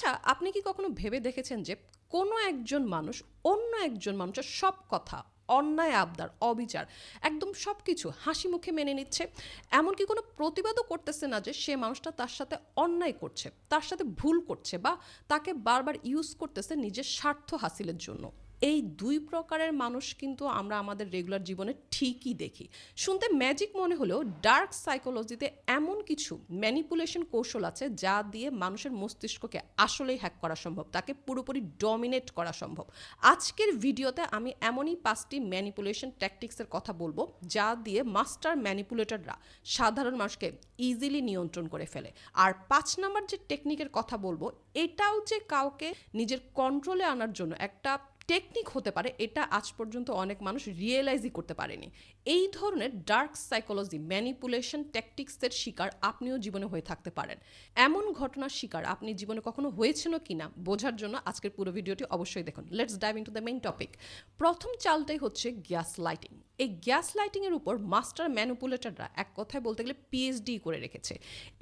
আচ্ছা, আপনি কি কখনো ভেবে দেখেছেন যে কোনো একজন মানুষ অন্য একজন মানুষের সব কথা, অন্যায় আবদার, অবিচার, একদম সব কিছু হাসি মুখে মেনে নিচ্ছে, এমনকি কোনো প্রতিবাদও করতেছে না যে সে মানুষটা তার সাথে অন্যায় করছে, তার সাথে ভুল করছে, বা তাকে বারবার ইউজ করতেছে নিজের স্বার্থ হাসিলের জন্য? এই দুই প্রকারের মানুষ কিন্তু আমরা আমাদের রেগুলার জীবনে ঠিকই দেখি। শুনতে ম্যাজিক মনে হলেও ডার্ক সাইকোলজিতে এমন কিছু ম্যানিপুলেশন কৌশল আছে যা দিয়ে মানুষের মস্তিষ্ককে আসলেই হ্যাক করা সম্ভব, তাকে পুরোপুরি ডমিনেট করা সম্ভব। আজকের ভিডিওতে আমি এমনই 5টি ম্যানিপুলেশন ট্যাকটিক্সের কথা বলবো যা দিয়ে মাস্টার ম্যানিপুলেটররা সাধারণ মানুষকে ইজিলি নিয়ন্ত্রণ করে ফেলে। আর 5 নাম্বার যে টেকনিকের কথা বলবো, এটাও যে কাউকে নিজের কন্ট্রোলে আনার জন্য একটা টেকনিক হতে পারে, এটা আজ পর্যন্ত অনেক মানুষ রিয়েলাইজই করতে পারেনি। এই ধরনের ডার্ক সাইকোলজি ম্যানিপুলেশন ট্যাকটিক্সের শিকার আপনিও জীবনে হয়ে থাকতে পারেন। এমন ঘটনার শিকার আপনি জীবনে কখনো হয়েছেন কিনা বোঝার জন্য আজকের পুরো ভিডিওটি অবশ্যই দেখুন। Let's dive into the main topic. প্রথম চালটাই হচ্ছে গ্যাস লাইটিং। এই গ্যাস লাইটিংয়ের উপর মাস্টার ম্যানিপুলেটররা এক কথায় বলতে গেলে পিএইচডি করে রেখেছে।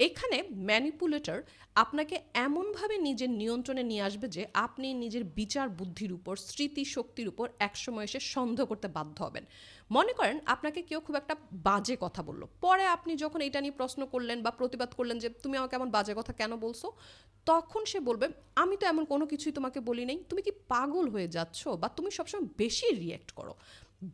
এখানে ম্যানিপুলেটর আপনাকে এমনভাবে নিজের নিয়ন্ত্রণে নিয়ে আসবে যে আপনি নিজের বিচার বুদ্ধির উপর, স্মৃতিশক্তির উপর একসময় এসে সন্দেহ করতে বাধ্য হবেন। মনে করেন আপনাকে কেউ খুব একটা বাজে কথা বললো, পরে আপনি যখন এটা নিয়ে প্রশ্ন করলেন বা প্রতিবাদ করলেন যে তুমি আমাকে এমন বাজে কথা কেন বলছো, তখন সে বলবে আমি তো এমন কোনো কিছুই তোমাকে বলি নাই, তুমি কি পাগল হয়ে যাচ্ছ, বা তুমি সবসময় বেশি রিয়্যাক্ট করো।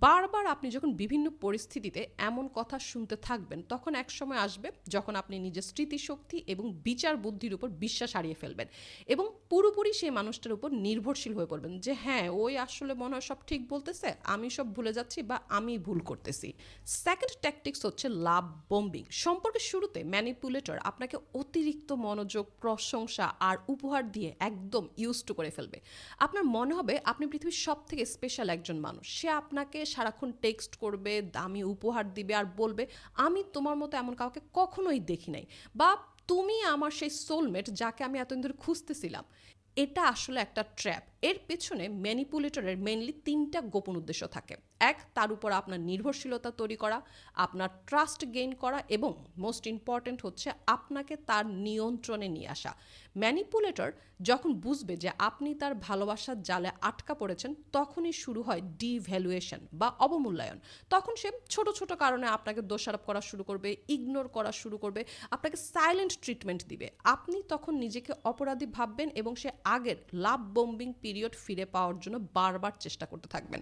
বারবার আপনি যখন বিভিন্ন পরিস্থিতিতে এমন কথা শুনতে থাকবেন, তখন এক সময় আসবে যখন আপনি নিজের স্মৃতিশক্তি এবং বিচার বুদ্ধির উপর বিশ্বাস হারিয়ে ফেলবেন এবং পুরোপুরি সেই মানুষটার উপর নির্ভরশীল হয়ে পড়বেন যে হ্যাঁ, ওই আসলে মনে হয় সব ঠিক বলতেছে, আমি সব ভুলে যাচ্ছি বা আমি ভুল করতেছি। সেকেন্ড ট্যাকটিক্স হচ্ছে লাভ বম্বিং। সম্পর্কের শুরুতে ম্যানিপুলেটর আপনাকে অতিরিক্ত মনোযোগ, প্রশংসা আর উপহার দিয়ে একদম ইউজড করে ফেলবে। আপনার মনে হবে আপনি পৃথিবীর সব থেকে স্পেশাল একজন মানুষ। সে আপনাকে সারাক্ষণ টেক্সট করবে, দামি উপহার দিবে আর বলবে আমি তোমার মতো এমন কাউকে কখনোই দেখি নাই, বা তুমি আমার সেই সোলমেট যাকে আমি এতদিন ধরে খুঁজতেছিলাম। এটা আসলে একটা ট্র্যাপ। এর পেছনে ম্যানিপুলেটরের মেইনলি 3টা গোপন উদ্দেশ্য থাকে। এক, তার উপর আপনার নির্ভরশীলতা তৈরি করা, আপনার ট্রাস্ট গেইন করা, এবং মোস্ট ইম্পর্ট্যান্ট হচ্ছে আপনাকে তার নিয়ন্ত্রণে নিয়ে আসা। ম্যানিপুলেটর যখন বুঝবে যে আপনি তার ভালোবাসার জালে আটকা পড়েছেন, তখনই শুরু হয় ডিভ্যালুয়েশন বা অবমূল্যায়ন। তখন সে ছোট ছোট কারণে আপনাকে দোষারোপ করা শুরু করবে, ইগনোর করা শুরু করবে, আপনাকে সাইলেন্ট ট্রিটমেন্ট দিবে। আপনি তখন নিজেকে অপরাধী ভাববেন এবং সে আগের লাভ বম্বিং পিরিয়ড ফিরে পাওয়ার জন্য বারবার চেষ্টা করতে থাকবেন।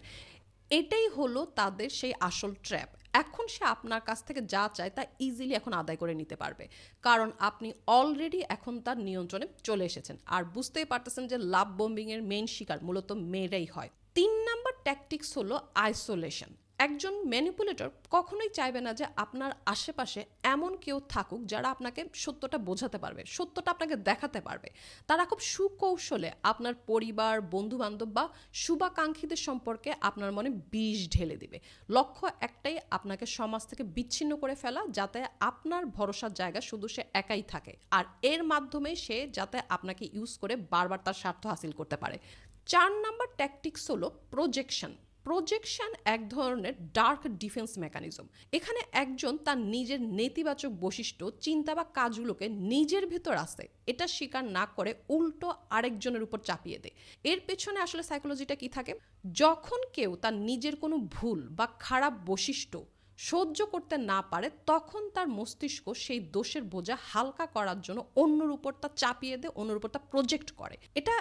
এটাই হলো তাদের সেই আসল ট্র্যাপ। এখন সে আপনার কাছ থেকে যা চায় তা ইজিলি এখন আদায় করে নিতে পারবে, কারণ আপনি অলরেডি এখন তার নিয়ন্ত্রণে চলে এসেছেন। আর বুঝতেই পারতেছেন যে লাভ বম্বিংয়ের মেইন শিকার মূলত মেয়েরাই হয়। 3 নাম্বার ট্যাকটিক্স হলো আইসোলেশন। একজন ম্যানিপুলেটর কখনোই চাইবে না যে আপনার আশেপাশে এমন কেউ থাকুক যারা আপনাকে সত্যটা বোঝাতে পারবে, সত্যটা আপনাকে দেখাতে পারবে। তারা খুব সুকৌশলে আপনার পরিবার, বন্ধুবান্ধব বা শুভাকাঙ্ক্ষীদের সম্পর্কে আপনার মনে বিষ ঢেলে দিবে। লক্ষ্য একটাই, আপনাকে সমাজ থেকে বিচ্ছিন্ন করে ফেলা, যাতে আপনার ভরসার জায়গা শুধু সে একাই থাকে, আর এর মাধ্যমে সে যাতে আপনাকে ইউজ করে বারবার তার স্বার্থ হাসিল করতে পারে। 4 নাম্বার ট্যাকটিক্স হলো প্রজেকশন। প্রজেকশন এক ধরনের ডার্ক ডিফেন্স মেকানিজম। এখানে একজন তার নিজের নেতিবাচক বৈশিষ্ট্য, চিন্তা বা কাজগুলোকে নিজের ভেতর আসে এটা স্বীকার না করে উল্টো আরেকজনের উপর চাপিয়ে দেয়। এর পেছনে আসলে সাইকোলজিটা কি থাকে? যখন কেউ তার নিজের কোনো ভুল বা খারাপ বৈশিষ্ট্য সহ্য করতে না পারে, তখন তার মস্তিষ্ক সেই দোষের বোঝা হালকা করার জন্য অন্যর উপর তা চাপিয়ে দেয়, অন্যর উপর তা প্রজেক্ট করে। এটা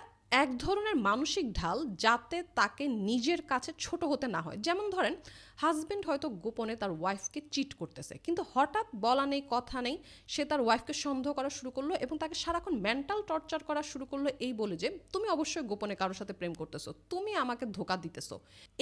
এক ধরনের মানসিক ঢাল যাতে তাকে নিজের কাছে ছোট হতে না হয়। যেমন ধরেন, হাজব্যান্ড হয়তো গোপনে তার ওয়াইফকে চিট করতেছে, কিন্তু হঠাৎ বলা নেই কথা নেই সে তার ওয়াইফকে সন্দেহ করা শুরু করলো এবং তাকে সারাক্ষণ মেন্টাল টর্চার করা শুরু করলো, এই বলে যে তুমি অবশ্যই গোপনে কারোর সাথে প্রেম করতেছো, তুমি আমাকে ধোকা দিতেছো।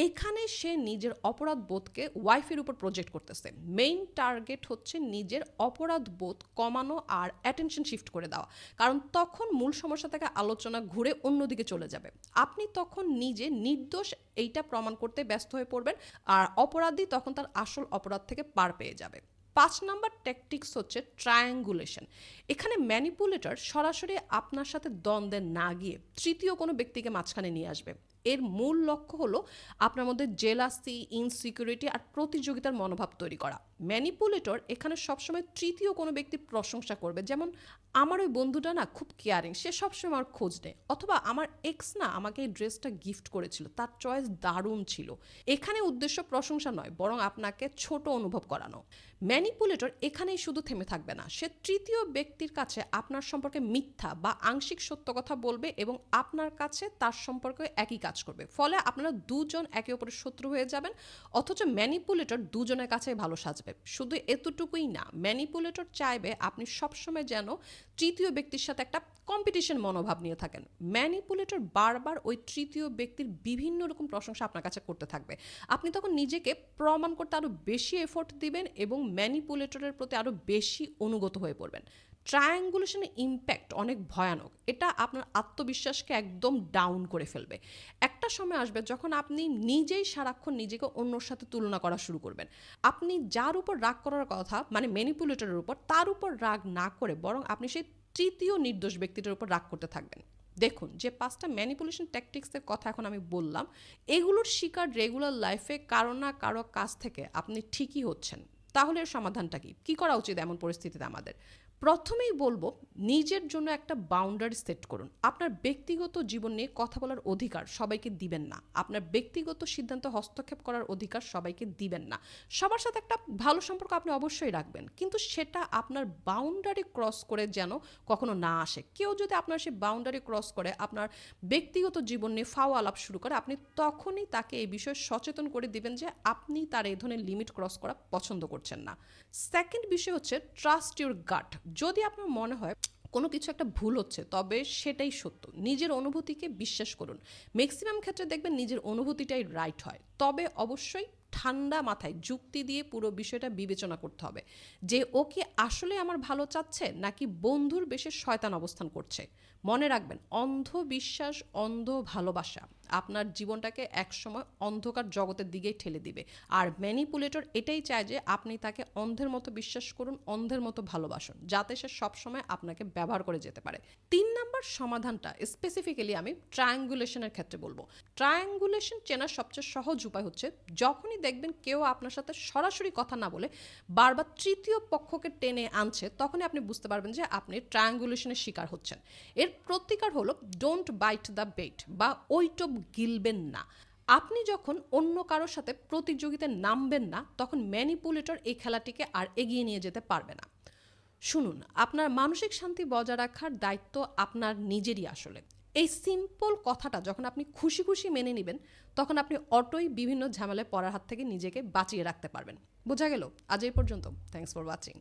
এখানে সে নিজের অপরাধ বোধকে ওয়াইফের উপর প্রজেক্ট করতেছে। মেইন টার্গেট হচ্ছে নিজের অপরাধ বোধ কমানো আর অ্যাটেনশন শিফট করে দেওয়া, কারণ তখন মূল সমস্যা থেকে আলোচনা ঘুরে অন্যদিকে চলে যাবে। আপনি তখন নিজে নির্দোষ এইটা প্রমাণ করতে ব্যস্ত হয়ে পড়বেন, আর অপরাধী তখন তার আসল অপরাধ থেকে পার পেয়ে যাবে। 5 নাম্বার ট্যাকটিক্স হচ্ছে ট্রায়াঙ্গুলেশন। এখানে ম্যানিপুলেটর সরাসরি আপনার সাথে দ্বন্দ্বে না গিয়ে তৃতীয় কোনো ব্যক্তিকে মাঝখানে নিয়ে আসবে। এর মূল লক্ষ্য হলো আপনার মধ্যে জেলাসি, ইনসিকিউরিটি আর প্রতিযোগিতার মনোভাব তৈরি করা। ম্যানিপুলেটর এখানে সবসময় তৃতীয় কোনো ব্যক্তির প্রশংসা করবে, যেমন আমার ওই বন্ধুটা না খুব কেয়ারিং, সে সবসময় আমার খোঁজ নেয়, অথবা আমার এক্স না আমাকে এই ড্রেসটা গিফট করেছিল, তার চয়েস দারুণ ছিল। এখানে উদ্দেশ্য প্রশংসা নয়, বরং আপনাকে ছোট অনুভব করানো। ম্যানিপুলেটর এখানেই শুধু থেমে থাকবে না, সে তৃতীয় ব্যক্তির কাছে আপনার সম্পর্কে মিথ্যা বা আংশিক সত্য কথা বলবে এবং আপনার কাছে তার সম্পর্কে একই কাজ করবে। ফলে আপনারা দুজন একে অপরের শত্রু হয়ে যাবেন, অথচ ম্যানিপুলেটর দুজনের কাছে ভালো সাজবে। শুধু এতটুকুই না, ম্যানিপুলেটর চাইবে আপনি সবসময় যেন তৃতীয় ব্যক্তির সাথে একটা কম্পিটিশন মনোভাব নিয়ে থাকেন। ম্যানিপুলেটর বারবার ওই তৃতীয় ব্যক্তির বিভিন্ন রকম প্রশংসা আপনার কাছে করতে থাকবে। আপনি তখন নিজেকে প্রমাণ করতে আরও বেশি এফোর্ট দিবেন এবং ম্যানিপুলেটরের প্রতি আরও বেশি অনুগত হয়ে পড়বেন। ট্রায়াঙ্গুলেশনের ইম্প্যাক্ট অনেক ভয়ানক, এটা আপনার আত্মবিশ্বাসকে একদম ডাউন করে ফেলবে। একটা সময় আসবে যখন আপনি নিজেই সারাক্ষণ নিজেকে অন্যর সাথে তুলনা করা শুরু করবেন। আপনি যার উপর রাগ করার কথা, মানে ম্যানিপুলেটরের উপর, তার উপর রাগ না করে বরং আপনি সেই তৃতীয় নির্দোষ ব্যক্তিটার উপর রাগ করতে থাকবেন। দেখুন, যে 5টা ম্যানিপুলেশন ট্যাকটিক্সের কথা এখন আমি বললাম, এগুলোর শিকার রেগুলার লাইফে কারো না কারো কাছ থেকে আপনি ঠিকই হচ্ছেন। তাহলে এর সমাধানটা কি করা উচিত এমন পরিস্থিতিতে আমাদের? প্রথমেই বলবো, নিজের জন্য একটা বাউন্ডারি সেট করুন। আপনার ব্যক্তিগত জীবন নিয়ে কথা বলার অধিকার সবাইকে দিবেন না, আপনার ব্যক্তিগত সিদ্ধান্তে হস্তক্ষেপ করার অধিকার সবাইকে দিবেন না। সবার সাথে একটা ভালো সম্পর্ক আপনি অবশ্যই রাখবেন, কিন্তু সেটা আপনার বাউন্ডারি ক্রস করে যেন কখনো না আসে। কেউ যদি আপনার সেই বাউন্ডারি ক্রস করে আপনার ব্যক্তিগত জীবন নিয়ে ফাও আলাপ শুরু করে, আপনি তখনই তাকে এই বিষয়ে সচেতন করে দিবেন যে আপনি তার এই ধরনের লিমিট ক্রস করা পছন্দ করছেন না। সেকেন্ড বিষয় হচ্ছে ট্রাস্ট ইউর গাট। যদি আপনার মনে হয় কোনো কিছু একটা ভুল হচ্ছে, তবে সেটাই সত্য, নিজের অনুভূতিকে বিশ্বাস করুন। ম্যাক্সিমাম ক্ষেত্রে দেখবেন নিজের অনুভূতিটাই রাইট হয়, তবে অবশ্যই ঠান্ডা মাথায় যুক্তি দিয়ে পুরো বিষয়টা বিবেচনা করতে হবে যে ও কি আসলে আমার ভালো চাচ্ছে নাকি বন্ধুর বেশে শয়তান অবস্থান করছে। মনে রাখবেন, অন্ধ বিশ্বাস, অন্ধ ভালোবাসা আপনার জীবনটাকে একসময় অন্ধকার জগতের দিকেই ঠেলে দিবে। আর ম্যানিপুলেটর এটাই চায় যে আপনি তাকে অন্ধের মতো বিশ্বাস করুন, অন্ধের মতো ভালোবাসুন, যাতে সে সবসময় আপনাকে ব্যবহার করে যেতে পারে। 3 নাম্বার সমাধানটা স্পেসিফিক্যালি আমি ট্রায়াঙ্গুলেশনের ক্ষেত্রে বলবো। ট্রায়াঙ্গুলেশন চেনার সবচেয়ে সহজ উপায় হচ্ছে, যখনই দেখবেন কেউ আপনার সাথে সরাসরি কথা না বলে বারবার তৃতীয় পক্ষকে টেনে আনছে, তখনই আপনি বুঝতে পারবেন যে আপনি ট্রায়াঙ্গুলেশনের শিকার হচ্ছেন। এর প্রতিকার হলো ডোন্ট বাইট দ্য বেট, বা ওইটব গিলবেন না। আপনি যখন অন্য কারোর সাথে প্রতিযোগিতায় নামবেন না, তখন ম্যানিপুলেটর এই খেলাটিকে আর এগিয়ে নিয়ে যেতে পারবে না। শুনুন, আপনার মানসিক শান্তি বজায় রাখার দায়িত্ব আপনার নিজেরই। আসলে এই সিম্পল কথাটা যখন আপনি খুশি খুশি মেনে নেবেন, তখন আপনি অটোই বিভিন্ন ঝামেলায় পড়ার হাত থেকে নিজেকে বাঁচিয়ে রাখতে পারবেন। বোঝা গেল? আজ এই পর্যন্ত। Thanks for watching.